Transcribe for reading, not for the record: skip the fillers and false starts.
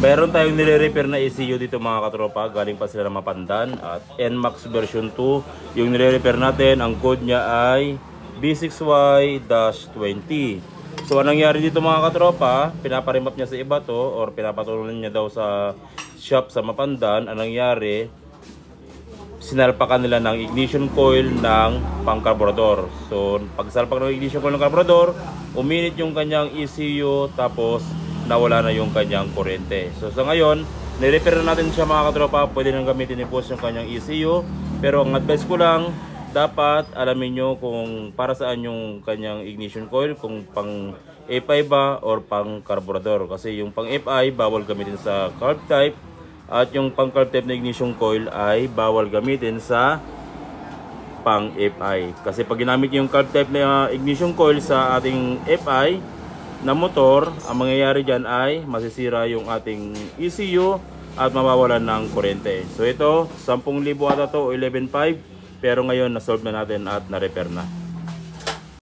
Meron tayong nire-repair na ECU dito mga katropa, galing pa sila ng Mapandan at NMAX version 2. Yung nire-repair natin, ang code niya ay B6Y-20. So anong nangyari dito mga katropa, pinaparimap niya sa iba to or pinapatulonan niya daw sa shop sa Mapandan. Anong nangyari, sinalpakan nila ng ignition coil ng pangkarburador. So pagsalpak ng ignition coil ng karburador, uminit yung kanyang ECU tapos nawala na yung kanyang kuryente. So sa ngayon, nirepair na natin siya mga katropa. Pwede nang gamitin ni boss yung kanyang ECU. Pero ang advice ko lang, dapat alamin nyo kung para saan yung kanyang ignition coil, kung pang FI ba or pang karburador. Kasi yung pang FI bawal gamitin sa carb type at yung pang carb type na ignition coil ay bawal gamitin sa pang FI. Kasi pag ginamit yung carb type na ignition coil sa ating FI na motor, ang mangyayari dyan ay masisira yung ating ECU at mawawalan ng kuryente. So ito, 10,000 ata to o 11,500, pero ngayon na-solve na natin at na-repair na.